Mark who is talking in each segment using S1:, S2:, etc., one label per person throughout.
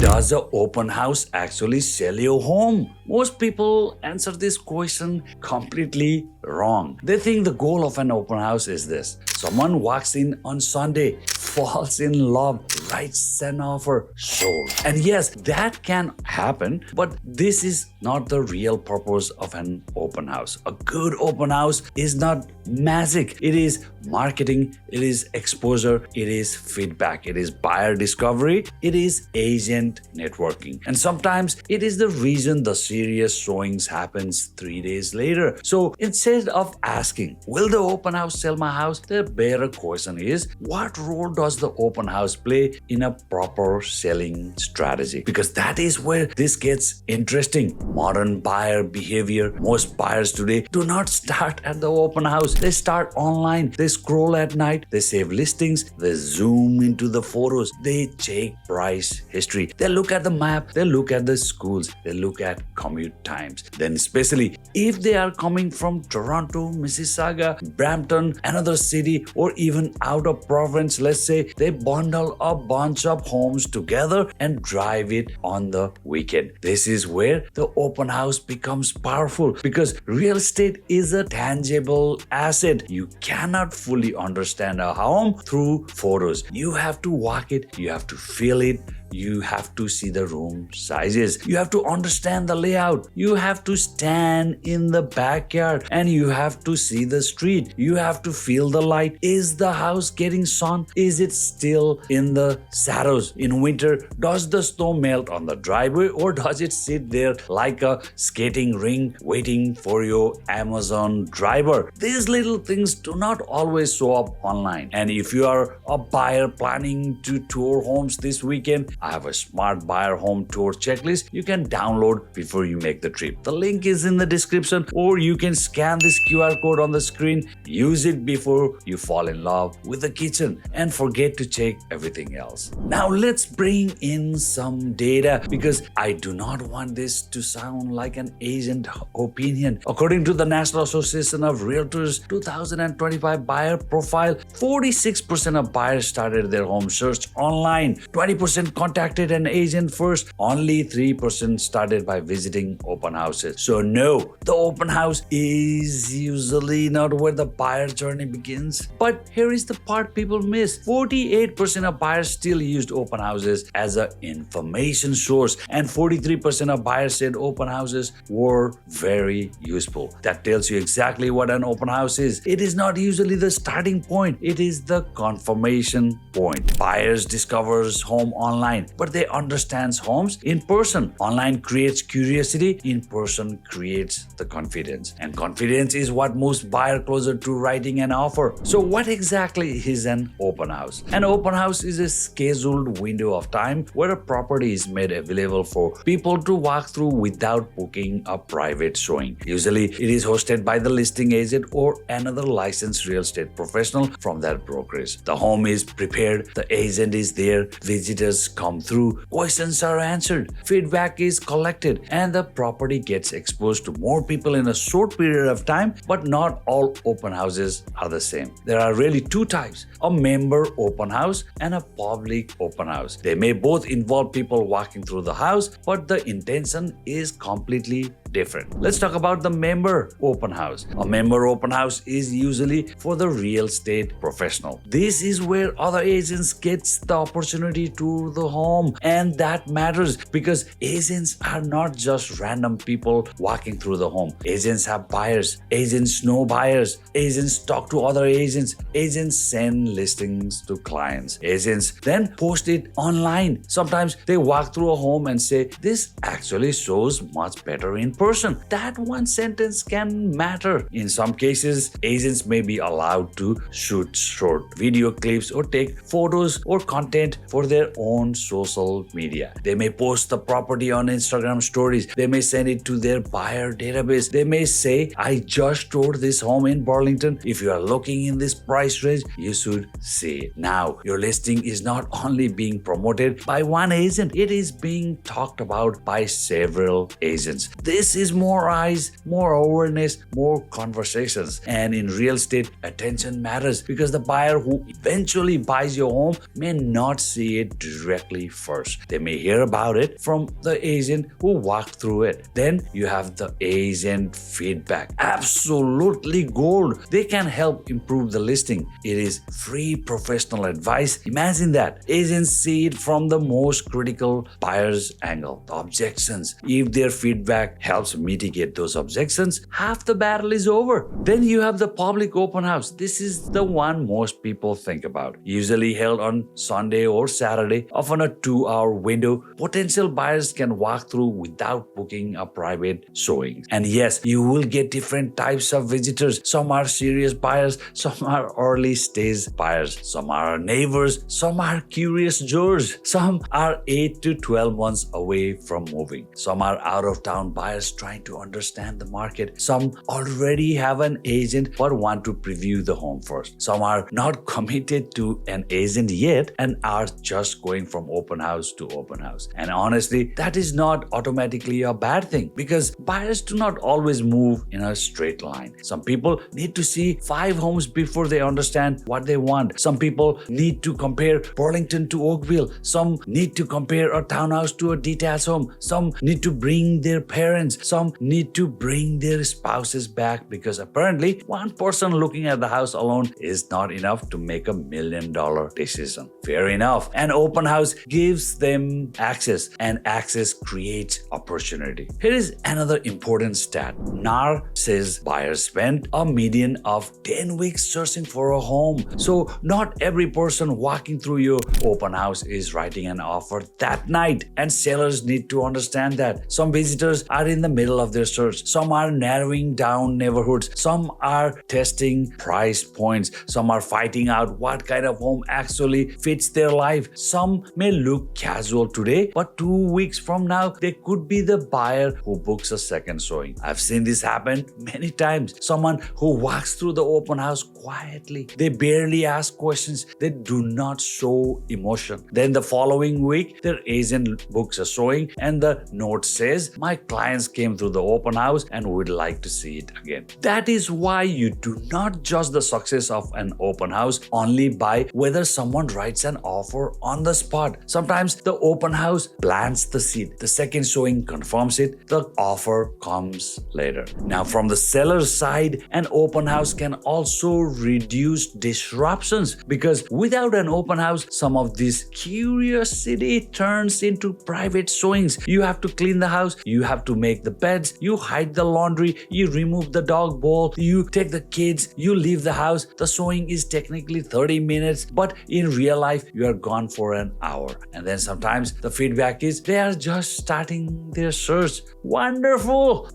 S1: Does the open house actually sell your home? Most people answer this question completely wrong. They think the goal of an open house is this: someone walks in on Sunday, falls in love, writes an offer, sold. And yes, that can happen, but this is not the real purpose of an open house. A good open house is not magic. It is marketing, it is exposure, it is feedback, it is buyer discovery, it is agent networking. And sometimes it is the reason the serious showings happens 3 days later. So instead of asking, will the open house sell my house? The better question is, what role does the open house play in a proper selling strategy? Because that is where this gets interesting. Modern buyer behavior. Most buyers today do not start at the open house. They start online. They scroll at night. They save listings. They zoom into the photos. They check price history. They look at the map. They look at the schools. They look at commute times. Then especially if they are coming from Toronto, Mississauga, Brampton, another city, or even out of province, let's say, they bundle a bunch of homes together and drive it on the weekend. This is where the open house becomes powerful, because real estate is a tangible asset. You cannot fully understand a home through photos. You have to walk it, you have to feel it, you have to see the room sizes, you have to understand the layout, you have to stand in the backyard, and you have to see the street, you have to feel the light. Is the house getting sun? Is it still in the shadows? In winter, does the snow melt on the driveway, or does it sit there like a skating rink waiting for your Amazon driver? These little things do not always show up online. And if you are a buyer planning to tour homes this weekend, I have a smart buyer home tour checklist you can download before you make the trip. The link is in the description, or you can scan this QR code on the screen. Use it before you fall in love with the kitchen and forget to check everything else. Now let's bring in some data, because I do not want this to sound like an agent opinion. According to the National Association of Realtors 2025 buyer profile, 46% of buyers started their home search online. 20% contacted an agent first. Only 3% started by visiting open houses. So no, the open house is usually not where the buyer journey begins. But here is the part people miss. 48% of buyers still used open houses as an information source, and 43% of buyers said open houses were very useful. That tells you exactly what an open house is. It is not usually the starting point. It is the confirmation point. Buyers discovers home online, but they understands homes in person. Online creates curiosity, in person creates the confidence. And confidence is what moves buyer closer to writing an offer. So what exactly is an open house? An open house is a scheduled window of time where a property is made available for people to walk through without booking a private showing. Usually it is hosted by the listing agent or another licensed real estate professional from that brokerage. The home is prepared, the agent is there, visitors come through, questions are answered, feedback is collected, and the property gets exposed to more people in a short period of time. But not all open houses are the same. There are really two types: a member open house and a public open house. They may both involve people walking through the house, but the intention is completely different. Let's talk about the member open house. A member open house is usually for the real estate professional. This is where other agents gets the opportunity to the home, and that matters because agents are not just random people walking through the home. Agents have buyers, agents know buyers, agents talk to other agents, agents send listings to clients, agents then post it online. Sometimes they walk through a home and say, "This actually shows much better in person." That one sentence can matter. In some cases, agents may be allowed to shoot short video clips or take photos or content for their own social media. They may post the property on Instagram stories. They may send it to their buyer database. They may say, "I just toured this home in Burlington. If you are looking in this price range, you should see it." Now, your listing is not only being promoted by one agent, it is being talked about by several agents. This This is more eyes, more awareness, more conversations. And in real estate, attention matters because the buyer who eventually buys your home may not see it directly first. They may hear about it from the agent who walked through it. Then you have the agent feedback. Absolutely gold. They can help improve the listing. It is free professional advice. Imagine that. Agents see it from the most critical buyer's angle, the objections. If their feedback helps mitigate those objections, half the battle is over. Then you have the public open house. This is the one most people think about. Usually held on Sunday or Saturday, often a 2-hour window. Potential buyers can walk through without booking a private showing. And yes, you will get different types of visitors. Some are serious buyers, some are early stage buyers, some are neighbors, some are curious Joes, some are 8 to 12 months away from moving, some are out of town buyers trying to understand the market, some already have an agent but want to preview the home first, some are not committed to an agent yet and are just going from open house to open house. And honestly, that is not automatically a bad thing because buyers do not always move in a straight line. Some people need to see 5 homes before they understand what they want. Some people need to compare Burlington to Oakville. Some need to compare a townhouse to a detached home. Some need to bring their parents. Some need to bring their spouses back because apparently one person looking at the house alone is not enough to make $1 million decision. Fair enough. An open house gives them access and access creates opportunity. Here is another important stat. NAR says buyers spend a median of 10 weeks searching for a home. So not every person walking through your open house is writing an offer that night, and sellers need to understand that. Some visitors are in the middle of their search. Some are narrowing down neighborhoods. Some are testing price points. Some are fighting out what kind of home actually fits their life. Some may look casual today, but 2 weeks from now, they could be the buyer who books a second showing. I've seen this happen many times. Someone who walks through the open house quietly. They barely ask questions. They do not show emotion. Then the following week, their agent books a showing and the note says, "My clients came through the open house and would like to see it again." That is why you do not judge the success of an open house only by whether someone writes an offer on the spot. Sometimes the open house plants the seed. The second showing confirms it. The offer comes later. Now, from the seller's side, an open house can also reduce disruptions because without an open house, some of this curiosity turns into private showings. You have to clean the house, you have to make the beds, you hide the laundry, you remove the dog bowl, you take the kids, you leave the house. The showing is technically 30 minutes, but in real life, you are gone for an hour. And then sometimes the feedback is they are just starting their search. Wonderful!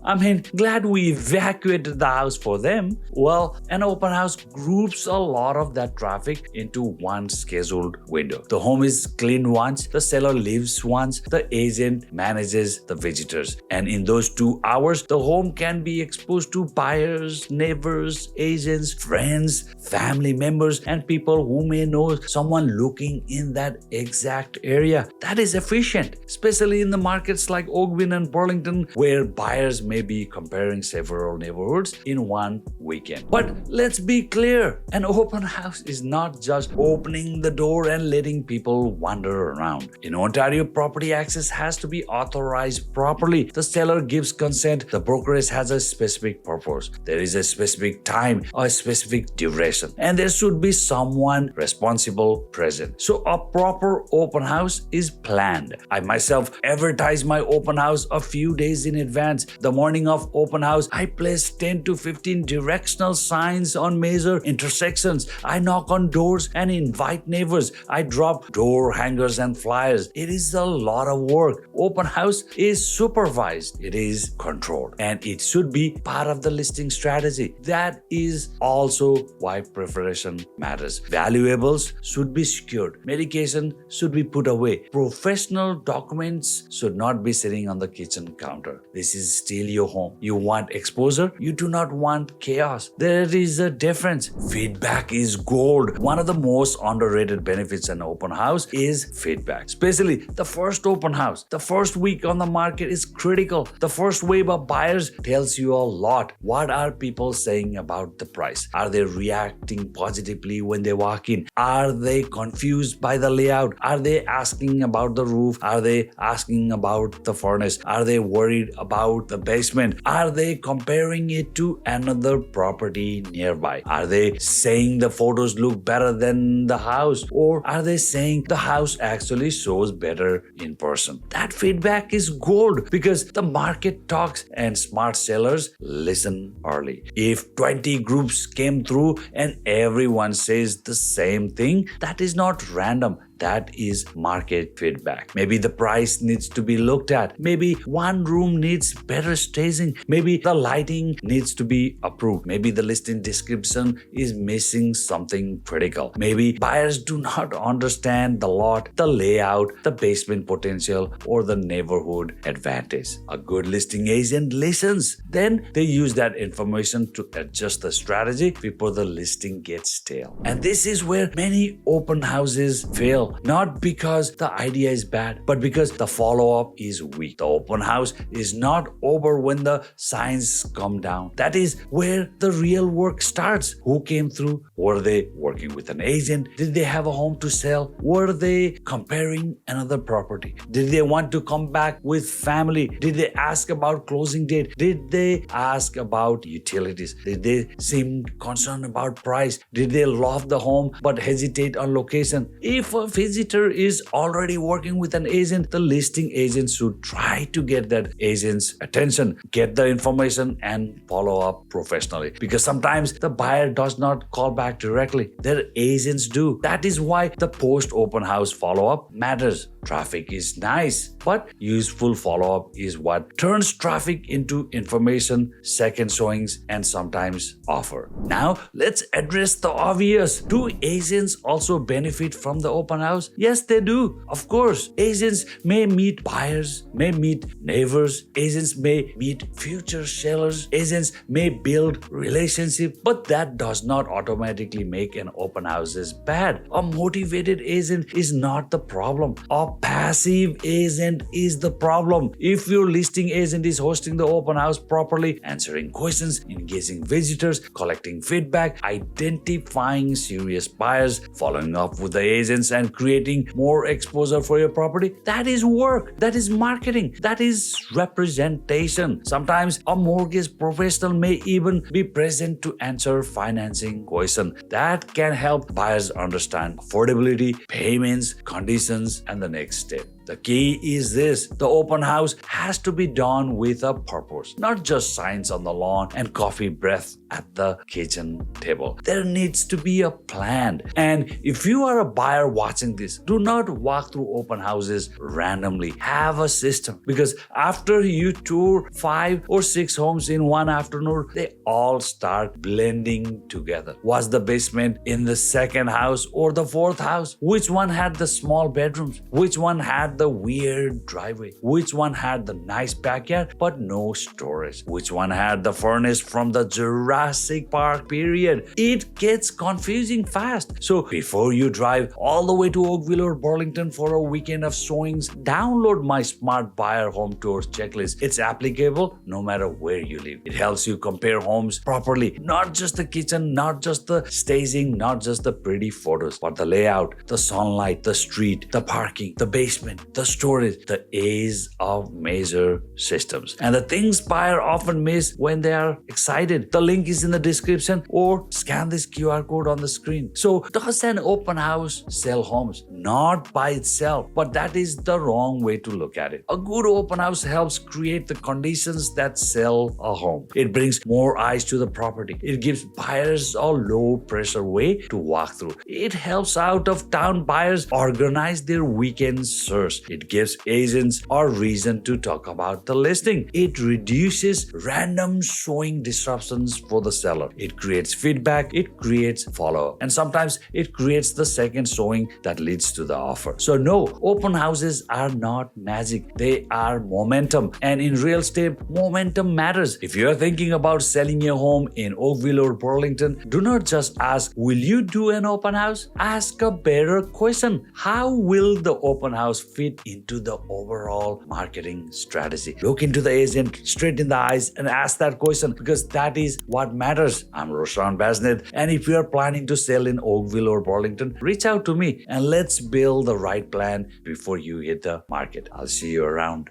S1: Glad we evacuated the house for them. Well, an open house groups a lot of that traffic into one scheduled window. The home is cleaned once, the seller leaves once, the agent manages the visitors. And in those 2 hours, the home can be exposed to buyers, neighbors, agents, friends, family members, and people who may know someone looking in that exact area. That is efficient, especially in the markets like Oakville and Burlington, where buyers may be comparing several neighborhoods in one weekend. But let's be clear, an open house is not just opening the door and letting people wander around. In Ontario, property access has to be authorized properly. The seller gives consent. The brokerage has a specific purpose. There is a specific time, a specific duration, and there should be someone responsible present. So a proper open house is planned. I myself advertise my open house a few days in advance. The morning of open house, I place 10 to 15 directional signs on major intersections. I knock on doors and invite neighbors. I drop door hangers and flyers. It is a lot of work. Open house is supervised. It is controlled. And it should be part of the listing strategy. That is also why preparation matters. Valuables should be secured. Medication should be put away. Professional documents should not be sitting on the kitchen counter. This is still your home. You want exposure. You do not want chaos. There is a difference. Feedback is gold. One of the most underrated benefits in an open house is feedback. Especially the first open house. The first week on the market is critical. The first wave of buyers tells you a lot. What are people saying about the price? Are they reacting positively when they walk in? Are they confused by the layout? Are they asking about the roof? Are they asking about the furnace? Are they worried about the basement? Are they comparing it to another property nearby? Are they saying the photos look better than the house? Or are they saying the house actually shows better in person? That feedback is gold because the market talks and smart sellers listen early. If 20 groups came through and everyone says the same thing, that is not random. That is market feedback. Maybe the price needs to be looked at. Maybe one room needs better staging. Maybe the lighting needs to be approved. Maybe the listing description is missing something critical. Maybe buyers do not understand the lot, the layout, the basement potential, or the neighborhood advantage. A good listing agent listens. Then they use that information to adjust the strategy before the listing gets stale. And this is where many open houses fail. Not because the idea is bad, but because the follow-up is weak. The open house is not over when the signs come down. That is where the real work starts. Who came through? Were they working with an agent? Did they have a home to sell? Were they comparing another property? Did they want to come back with family? Did they ask about closing date? Did they ask about utilities? Did they seem concerned about price? Did they love the home but hesitate on location? If a visitor is already working with an agent, the listing agent should try to get that agent's attention, get the information and follow up professionally. Because sometimes the buyer does not call back directly. Their agents do. That is why the post-open house follow-up matters. Traffic is nice, but useful follow-up is what turns traffic into information, second showings, and sometimes offer. Now, let's address the obvious. Do agents also benefit from the open house? Yes, they do. Of course, agents may meet buyers, may meet neighbors, agents may meet future sellers, agents may build relationships, but that does not automatically make an open house bad. A motivated agent is not the problem. A passive agent is the problem. If your listing agent is hosting the open house properly, answering questions, engaging visitors, collecting feedback, identifying serious buyers, following up with the agents, and creating more exposure for your property, that is work, that is marketing, that is representation. Sometimes a mortgage professional may even be present to answer financing questions. That can help buyers understand affordability, payments, conditions, and the next step. The key is this: the open house has to be done with a purpose, not just signs on the lawn and coffee breath at the kitchen table. There needs to be a plan. And if you are a buyer watching this, do not walk through open houses randomly. Have a system, because after you tour 5 or 6 homes in one afternoon, they all start blending together. Was the basement in the second house or the fourth house? Which one had the small bedrooms? Which one had the weird driveway? Which one had the nice backyard but no storage? Which one had the furnace from the Jurassic Park period? It gets confusing fast. So before you drive all the way to Oakville or Burlington for a weekend of showings, download my Smart Buyer Home Tours checklist. It's applicable no matter where you live. It helps you compare homes properly, not just the kitchen, not just the staging, not just the pretty photos, but the layout, the sunlight, the street, the parking, the basement, the storage, the A's of major systems. And the things buyers often miss when they are excited. The link is in the description, or scan this QR code on the screen. So does an open house sell homes? Not by itself, but that is the wrong way to look at it. A good open house helps create the conditions that sell a home. It brings more eyes to the property. It gives buyers a low pressure way to walk through. It helps out of town buyers organize their weekend search. It gives agents a reason to talk about the listing. It reduces random showing disruptions for the seller. It creates feedback. It creates follow-up. And sometimes it creates the second showing that leads to the offer. So no, open houses are not magic. They are momentum. And in real estate, momentum matters. If you're thinking about selling your home in Oakville or Burlington, do not just ask, will you do an open house? Ask a better question. How will the open house fit into the overall marketing strategy. Look into the agent straight in the eyes and ask that question, because that is what matters. I'm Roshan Basnet, and if you are planning to sell in Oakville or Burlington, reach out to me and let's build the right plan before you hit the market. I'll see you around.